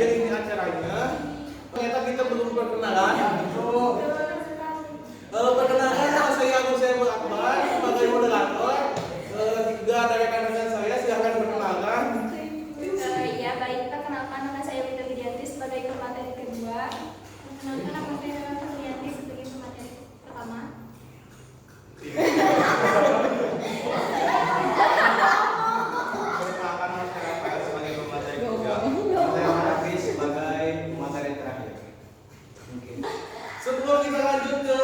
aja ini acaranya. Ternyata kita belum perkenalan. Perkenalkan nama saya Agus Akbar sebagai moderator. Tiga dari rekan-rekan saya silahkan perkenalkan. Ya baik, perkenalkan nama saya Wita Widianti sebagai pemateri kedua. Perkenalkan nama saya Wita Widianti sebagai pemateri pertama. Perkenalkan nama saya Rafael sebagai pemateri kedua. Saya Hanafi sebagai pemateri terakhir. Sebelum kita lanjut ke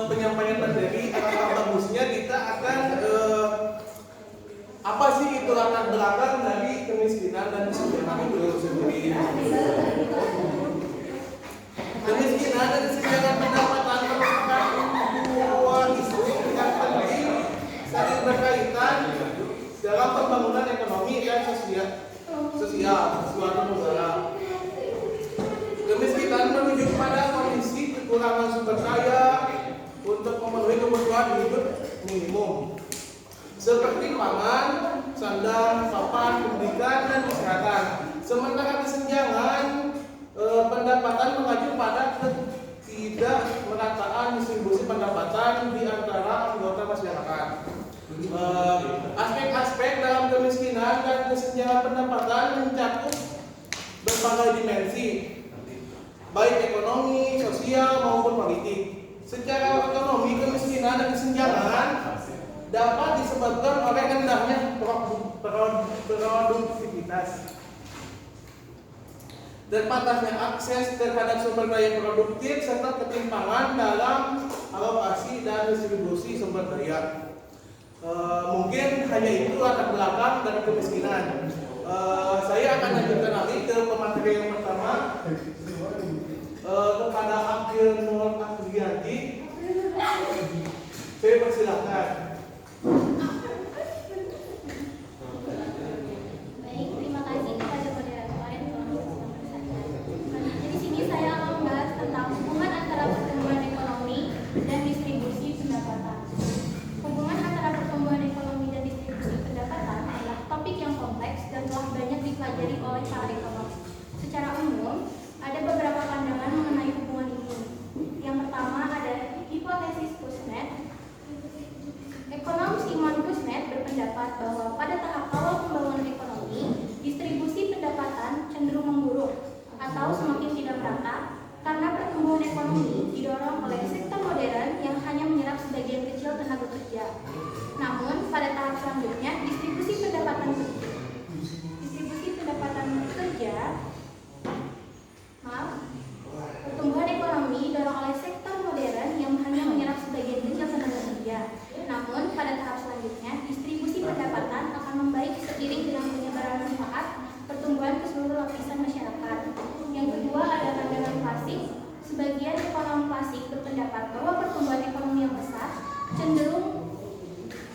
penyampaian materi, alangkah bagusnya kita akan apa sih itu latar belakang dari kemiskinan dan kesenjangan itu sendiri. Kemiskinan dan kesenjangan pendapatan merupakan dua isu yang penting saling berkaitan dalam pembangunan ekonomi dan sosial suatu negara. Kemiskinan merujuk pada kondisi kekurangan sumber daya untuk memenuhi kebutuhan hidup minimum seperti pangan, sandang, papan, pendidikan, dan kesehatan. Sementara kesenjangan pendapatan mengacu pada ketidakmerataan distribusi pendapatan di antara anggota masyarakat. Aspek-aspek dalam kemiskinan dan kesenjangan pendapatan mencakup berbagai dimensi, baik ekonomi, sosial maupun politik. Secara ekonomi, kemiskinan dan kesenjangan dapat disebabkan oleh rendahnya produktivitas, terbatasnya akses terhadap sumber daya produktif, serta ketimpangan dalam alokasi dan distribusi sumber daya. Mungkin hanya itu latar belakang dari kemiskinan. Saya akan lanjutkan lagi ke pemateri yang pertama. Kepada Akhil Nur Afriyanti, saya persilahkan. Baik, terima kasih kepada moderator yang telah mempersilahkan saya. Jadi di sini saya akan membahas tentang hubungan antara pertumbuhan ekonomi dan distribusi pendapatan. Hubungan antara pertumbuhan ekonomi dan distribusi pendapatan adalah topik yang kompleks dan telah banyak dipelajari oleh para ekonom. Secara umum, ada beberapa pandangan mengenai hubungan ini. Yang pertama ada hipotesis Kuznets. Ekonom Simon Kuznets berpendapat bahwa pada tahap awal pembangunan ekonomi, distribusi pendapatan cenderung memburuk atau semakin tidak merata karena pertumbuhan ekonomi didorong oleh sektor modern yang hanya menyerap sebagian kecil tenaga kerja. Namun, pada tahap selanjutnya, pertumbuhan ekonomi didorong oleh sektor modern yang hanya menyerap sebagian kecil tenaga kerja. Namun, pada tahap selanjutnya, distribusi pendapatan akan membaik seiring dengan penyebaran manfaat pertumbuhan ke seluruh lapisan masyarakat. Yang kedua ada pandangan klasik. Sebagian ekonom klasik berpendapat bahwa pertumbuhan ekonomi yang pesat cenderung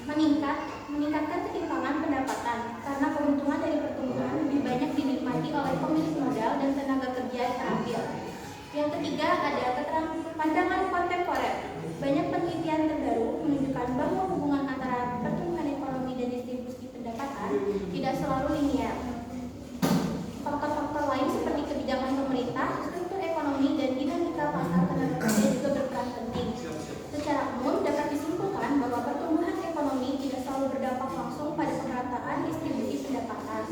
meningkatkan ketimpangan pendapatan karena keuntungan dari pertumbuhan lebih banyak dinikmati oleh pemilik modal dan tenaga kerja yang terampil. Yang ketiga ada pandangan kontemporer. Banyak penelitian terbaru menunjukkan bahwa hubungan antara pertumbuhan ekonomi dan distribusi pendapatan tidak selalu linear. Faktor-faktor lain seperti kebijakan pemerintah, struktur ekonomi, dan dinamika pasar tenaga kerja juga berperan penting. Secara umum dapat disimpulkan bahwa pertumbuhan ekonomi tidak selalu berdampak langsung pada pemerataan distribusi pendapatan.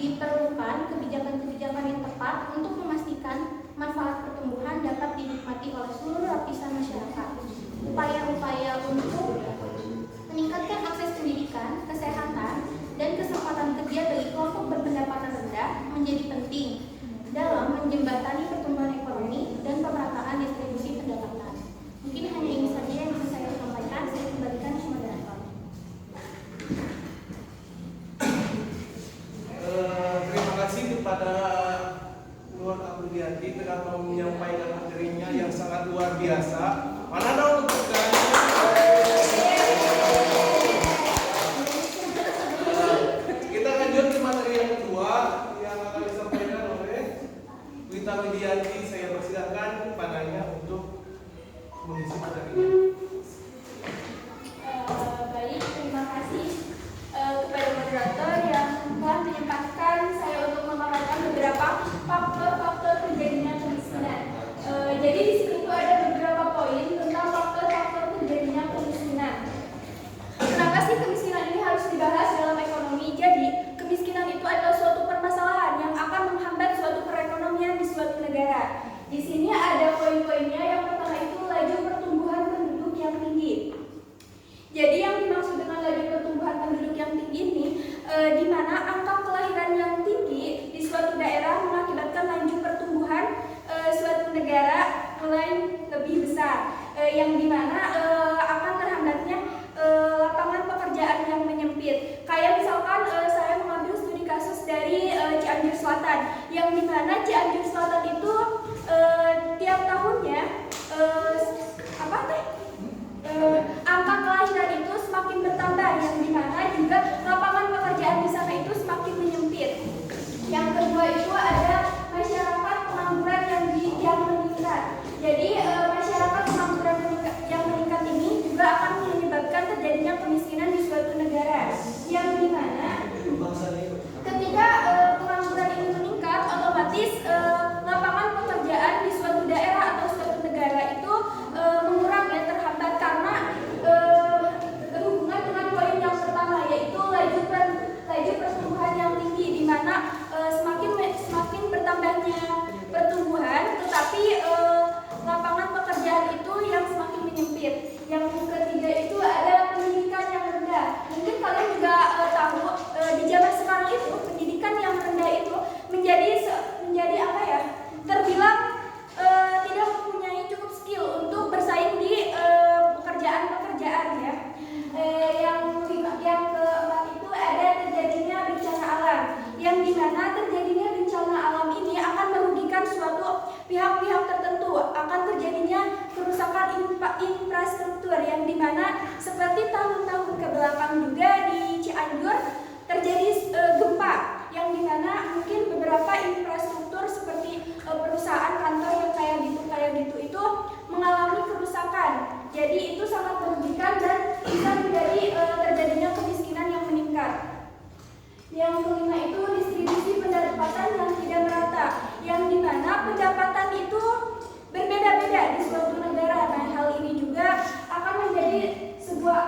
Diperlukan kebijakan-kebijakan yang tepat untuk memastikan manfaat pertumbuhan dapat dinikmati oleh seluruh lapisan masyarakat. Upaya-upaya untuk meningkatkan akses pendidikan, kesehatan, dan kesempatan kerja bagi kelompok berpendapatan rendah menjadi penting dalam menjembatani pertumbuhan ekonomi dan pemerataan distribusi pendapatan. Mungkin hanya ini saja yang bisa saya sampaikan. Saya kembalikan ke moderator. Terima kasih kepada Nur Afriyanti telah menyampaikan materinya yang sangat luar biasa. Mana dong untuk kita lanjut ke materi yang kedua yang akan disampaikan oleh Wita Widianti. Saya persilakan kepadanya untuk mengisi materinya. Baik, terima kasih kepada moderator yang telah menyempatkan saya untuk memaparkan beberapa mulai lebih besar, yang dimana akan terhambatnya lapangan pekerjaan yang menyempit. Kayak misalkan saya mengambil studi kasus dari Cianjur Selatan, yang dimana Cianjur Selatan itu tiap tahunnya angka kelahiran itu semakin bertambah, yang dimana juga lapangan pekerjaan di sana itu semakin menyempit. Yang kedua itu ada masyarakat pengangguran yang meningkat. Jadi masyarakat pengangguran yang meningkat ini juga akan menyebabkan terjadinya kemiskinan di suatu negara, yang dimana ketika pengangguran ini meningkat, otomatis lapangan pekerjaan di suatu daerah atau suatu negara itu mengurang, ya, terhambat, karena berhubungan dengan poin yang pertama, yaitu laju pertumbuhan yang tinggi, di mana semakin bertambahnya pertumbuhan, tetapi lapangan pekerjaan itu yang semakin menyempit. Yang ketiga itu ada pendidikan yang rendah. Mungkin kalian juga tahu di zaman sekarang itu pendidikan yang rendah itu menjadi apa ya? Terbilang tidak mempunyai cukup skill untuk bersaing di pekerjaan-pekerjaan, ya. Yang keempat itu ada terjadinya bencana alam, yang dimana terjadinya bencana alam ini akan merugikan suatu pihak-pihak tertentu, akan terjadinya kerusakan infrastruktur, yang dimana seperti tahun-tahun kebelakang juga di Cianjur terjadi gempa, yang dimana mungkin beberapa infrastruktur seperti perusahaan, kantor yang kayak gitu itu mengalami kerusakan. Jadi itu sangat merugikan dan bisa menjadi terjadinya kemiskinan yang meningkat. Yang kelima itu distribusi pendapatan yang tidak merata, yang dimana pendapatan itu berbeda-beda di suatu negara. Nah, hal ini juga akan menjadi sebuah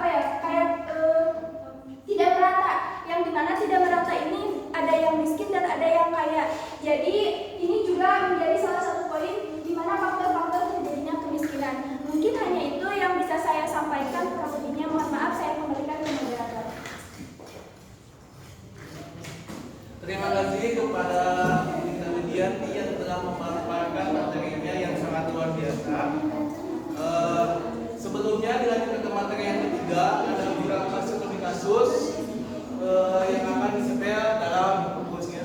tidak merata, yang dimana tidak merata ini ada yang miskin dan ada yang kaya. Jadi ini juga menjadi salah satu poin di mana faktor-faktor terjadinya kemiskinan. Mungkin hanya itu yang bisa saya sampaikan. Kurang lebihnya mohon maaf, saya kembalikan ke moderator. Terima kasih kepada Dinda Widianti yang telah memaparkan materinya yang sangat luar biasa. Sebelumnya dilanjutkan ke materi yang ketiga, ada beberapa studi kasus yang akan disetel dalam bukunya.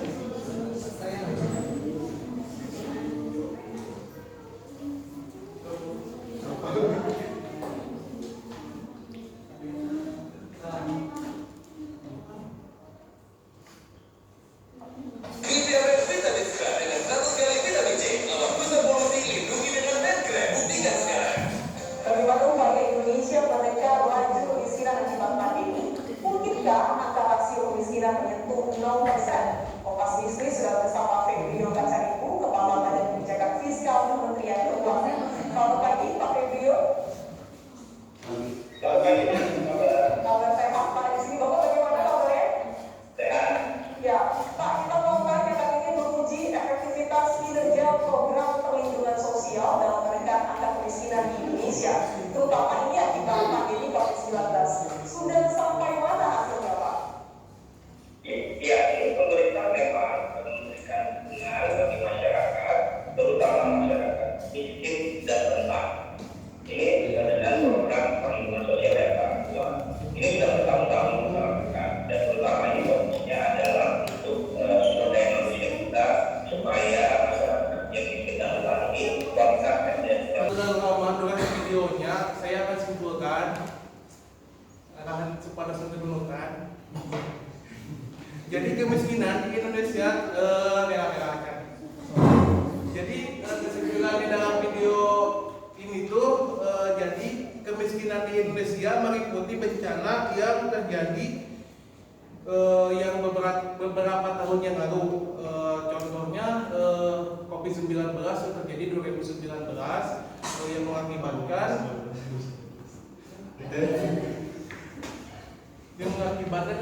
Menyentuh 0%. Kompas Bisnis sudah bersama Febrio Kacaribu, Kepala Badan Kebijakan Fiskal Kementerian Keuangan. Selamat pagi, Pak Febrio. Selamat pagi. Kabar sehat, Pak. Di sini Bapak bagaimana kabarnya? Sehat. Ya, Pak, kita akan ingin menguji efektivitas kinerja program perlindungan sosial dalam menekan angka kemiskinan di Indonesia, terutama ini akibat pandemi COVID-19. Sudah sampai mana hasilnya, Pak? Ya, ini pemerintah memang memberikan dukungan bagi masyarakat, terutama masyarakat miskin dan rentan. Ini dengan program perlindungan sosial yang sangat kuat. Ini sudah bertahun-tahun kita lakukan, dan terutama ini fokusnya adalah untuk sumber daya manusia kita supaya masyarakat yang miskin dan rentan ini kualitas dan Setelah memandukan videonya, saya akan simpulkan arahan pada sederhana. Jadi kemiskinan di Indonesia merah-merahkan. Jadi kesimpulan di dalam video ini tuh jadi kemiskinan di Indonesia mengikuti bencana yang terjadi yang beberapa tahun yang lalu. Contohnya COVID-19 yang terjadi 2019 yang mengakibatkan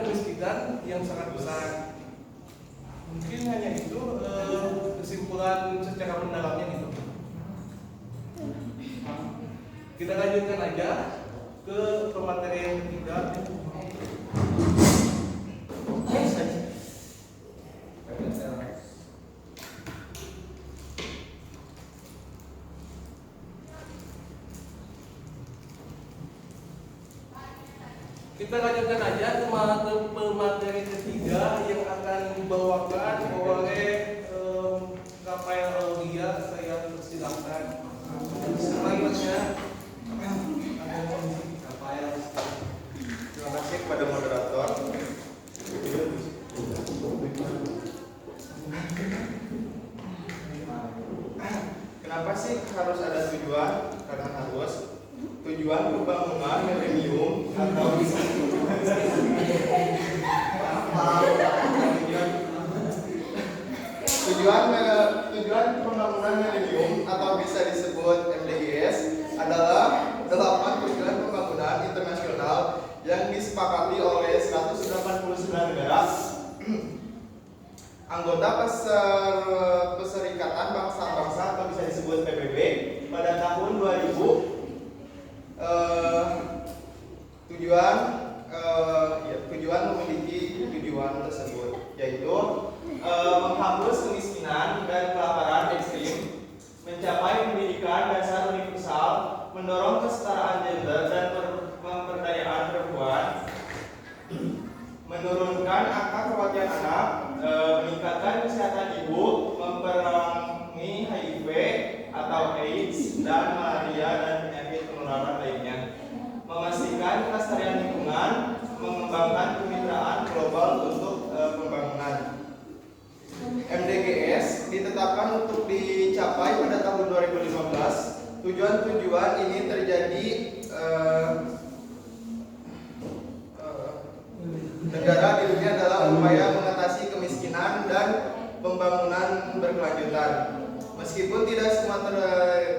kemiskinan yang sangat besar. Mungkin hanya itu kesimpulan secara mendalamnya gitu. Kita lanjutkan aja ke pemateri yang ketiga. Kita lanjutkan aja ke materi ketiga yang akan dibawakan oleh Rafael Aulia. Saya persilakan. Selanjutnya Rafael. Terima kasih kepada moderator. Kenapa sih harus ada tujuan? Karena harus tujuan pembangunan milenium atau tujuan pembangunan milenium atau bisa disebut MDGs adalah 8 tujuan pembangunan internasional yang disepakati oleh 189 negara anggota Perserikatan Bangsa-Bangsa atau bisa disebut PBB pada tahun 2000. Tujuan memiliki tujuan tersebut yaitu menghapus kemiskinan dan kelaparan ekstrim, mencapai pendidikan dasar universal, mendorong kesetaraan gender dan pemberdayaan perempuan, menurunkan angka kematian anak, meningkatkan kesehatan ibu, memperangi HIV atau AIDS dan malaria dan penyakit penularan lainnya, memastikan kelestarian lingkungan, mengembangkan kemitraan global untuk pembangunan. MDGs ditetapkan untuk dicapai pada tahun 2015. Tujuan-tujuan ini terjadi negara di dunia adalah upaya mengatasi kemiskinan dan pembangunan berkelanjutan. Meskipun tidak semua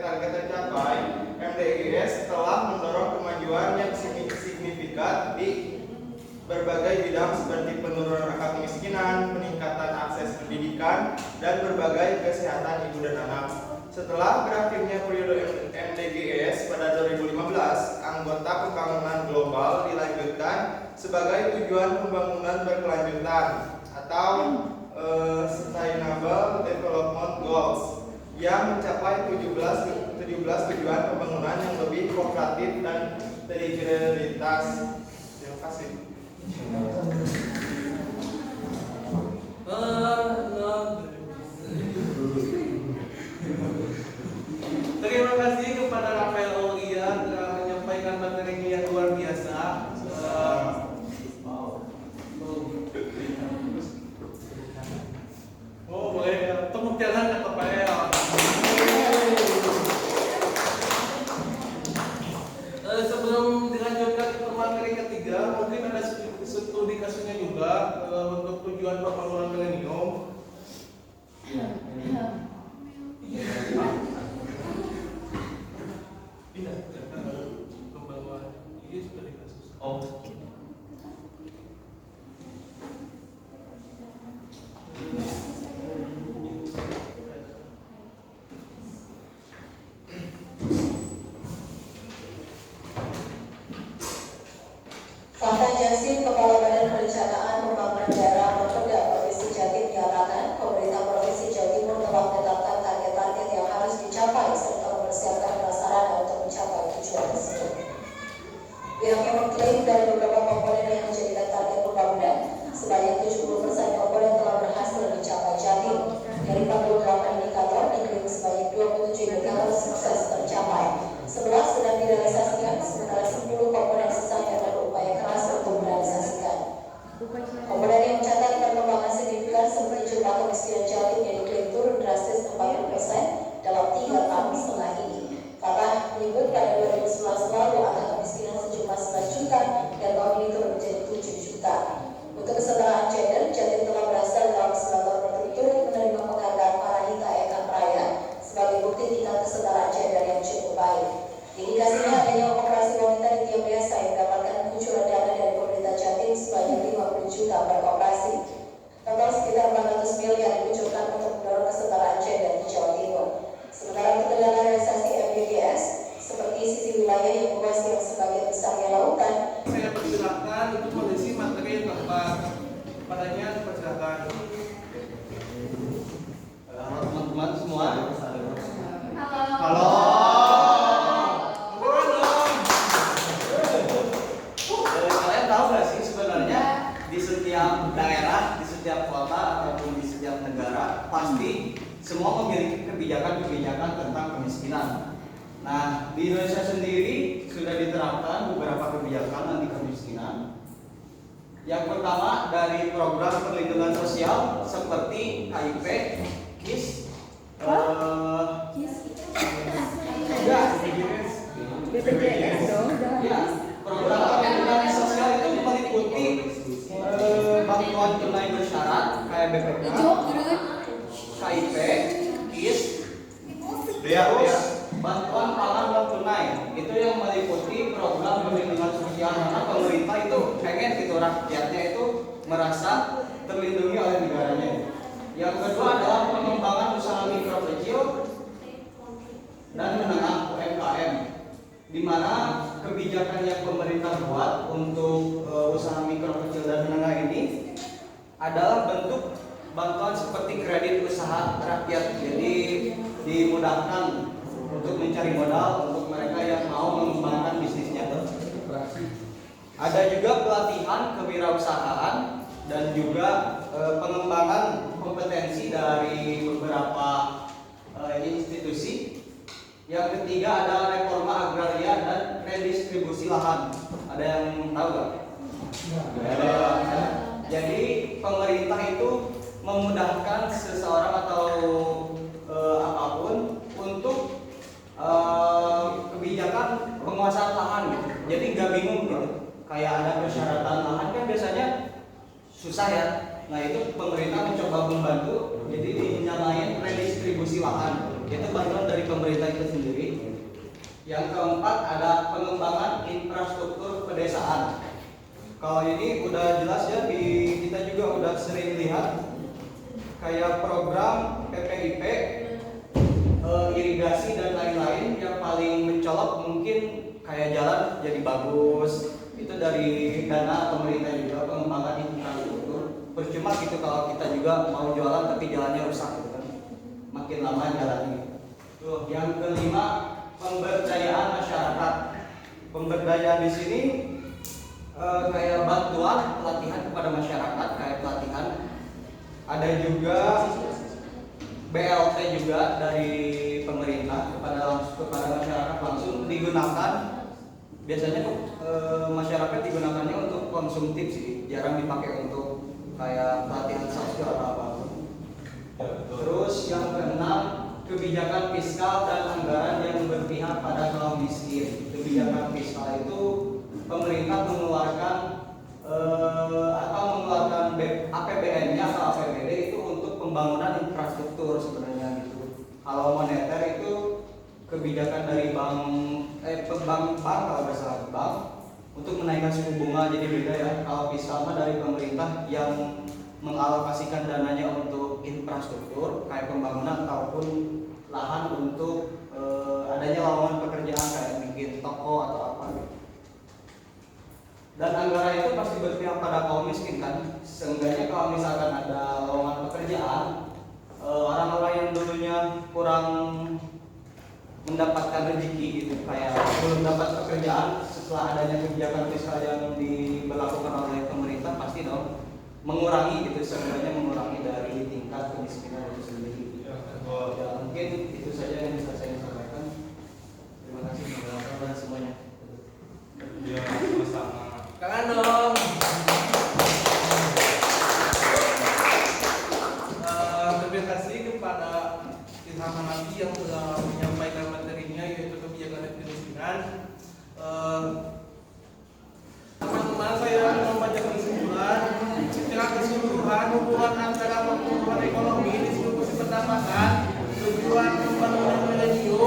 target tercapai, MDGs telah mendorong kemajuan yang signifikan di berbagai bidang seperti penurunan angka kemiskinan, peningkatan akses pendidikan, dan berbagai kesehatan ibu dan anak. Setelah berakhirnya periode MDGs pada 2015, anggota pembangunan global dilanjutkan sebagai tujuan pembangunan berkelanjutan atau Sustainable Development Goals yang mencapai 17 tujuan pembangunan yang lebih kooperatif dan berintegritas. Terima kasih. Terima kasih kepada Rafael Aulia telah menyampaikan materinya yang luar biasa. Boleh tepuk tangan ke Rafael. Sebelum dilanjutkan ke materi ketiga, mungkin ada studi kasusnya juga untuk tujuan pembangunan milenium. Fakta Jasin, Kepala Badan Perencanaan Pembangunan Daerah Bapeda Provinsi Jatim menyatakan pemerintah Provinsi Jawa Timur telah menetapkan target-target yang harus dicapai serta mempersiapkan prasarana untuk mencapai tujuan tersebut. Pihaknya mengklaim dari beberapa komponen yang menjadikan target pembangunan, sebanyak 70% komponen telah berhasil dicapai Jatim. Dari 48 indikator, diklaim sebanyak 27 indikator sukses tercapai. 11 sedang direalisasikan, sementara 10 komponen sisanya berupaya keras untuk merealisasikan. Komponen yang mencatat perkembangan signifikan seperti jumlah kemiskinan Jatim yang diklaim turun drastis 40% dalam 3 tahun setengah ini. Karena menyebut pada 2011 lalu angka kemiskinan sejumlah 11 juta dan tahun ini turun menjadi 7 juta. Untuk kesetaraan gender, Nah, di Indonesia sendiri sudah diterapkan beberapa kebijakan anti kemiskinan. Yang pertama dari program perlindungan sosial seperti KIP, KIS, BPJS dong, jangan. ya, program perlindungan sosial itu meliputi bantuan tunai bersyarat kayak BPK, KIP, KIS, terus bantuan pangan non tunai itu yang meliputi program perlindungan sosial karena pemerintah itu pengen gitu rakyatnya itu merasa terlindungi oleh negaranya. Yang kedua adalah pengembangan usaha mikro kecil dan menengah UMKM, di mana kebijakan yang pemerintah buat untuk usaha mikro kecil dan menengah ini adalah bentuk bantuan seperti kredit usaha rakyat, jadi dimudahkan untuk mencari modal untuk mereka yang mau mengembangkan bisnisnya. Ada juga pelatihan kewirausahaan dan juga pengembangan kompetensi dari beberapa institusi. Yang ketiga adalah reforma agraria dan redistribusi lahan. Ada yang tahu nggak? Jadi pemerintah itu memudahkan seseorang atau apapun untuk kebijakan penguasaan lahan gitu. Jadi nggak bingung gitu. Kayak ada persyaratan lahan kan biasanya susah ya. Nah itu pemerintah mencoba membantu. Jadi dinamain redistribusi lahan. Itu bantuan dari pemerintah itu sendiri. Yang keempat ada pengembangan infrastruktur pedesaan. Kalau ini udah jelas ya, kita juga udah sering lihat kayak program PPIP, irigasi dan lain-lain. Yang paling mencolok mungkin kayak jalan jadi bagus. Itu dari dana pemerintah juga, pengembangan infrastruktur. Percuma gitu kalau kita juga mau jualan tapi jalannya rusak gitu kan. Makin lama jalannya. Tuh, yang kelima pemberdayaan masyarakat. Pemberdayaan di sini kayak bantuan pelatihan kepada masyarakat, kayak pelatihan. Ada juga BLT juga dari pemerintah kepada masyarakat langsung digunakan. Biasanya masyarakat digunakannya untuk konsumtif sih, jarang dipakai untuk kayak pelatihan sosial atau apapun. Terus yang keenam kebijakan fiskal dan anggaran yang berpihak pada kaum miskin. Kebijakan fiskal itu pemerintah mengeluarkan APBN-nya atau APBD itu untuk pembangunan infrastruktur sebenarnya gitu. Kalau moneter itu kebijakan dari bank kalau nggak salah bank untuk menaikkan suku bunga, jadi beda ya. Kalau fiskal dari pemerintah yang mengalokasikan dananya untuk infrastruktur kayak pembangunan ataupun lahan untuk adanya lowongan pekerjaan kayak bikin toko atau apa gitu. Dan anggaran itu pasti berpihak pada kaum miskin kan. Seenggaknya kalau misalkan ada lowongan pekerjaan, orang-orang yang dulunya kurang mendapatkan rezeki gitu, kayak belum dapat pekerjaan, setelah adanya kebijakan fiskal yang diberlakukan oleh pemerintah pasti dong mengurangi gitu, seenggaknya mengurangi dari tingkat kemiskinan itu sendiri. Ya, mungkin itu saja yang bisa saya sampaikan. Terima kasih kepada semuanya. Ya, sama-sama. Kangen dong. Terima kasih kepada Ilham Hanafi yang telah menyampaikan materinya, yaitu kebijakan kemiskinan. Teman-teman, saya membaca kesimpulan. Secara keseluruhan, hubungan antara pertumbuhan ekonomi, distribusi pendapatan, tujuan pembangunan milenium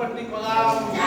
seperti kolam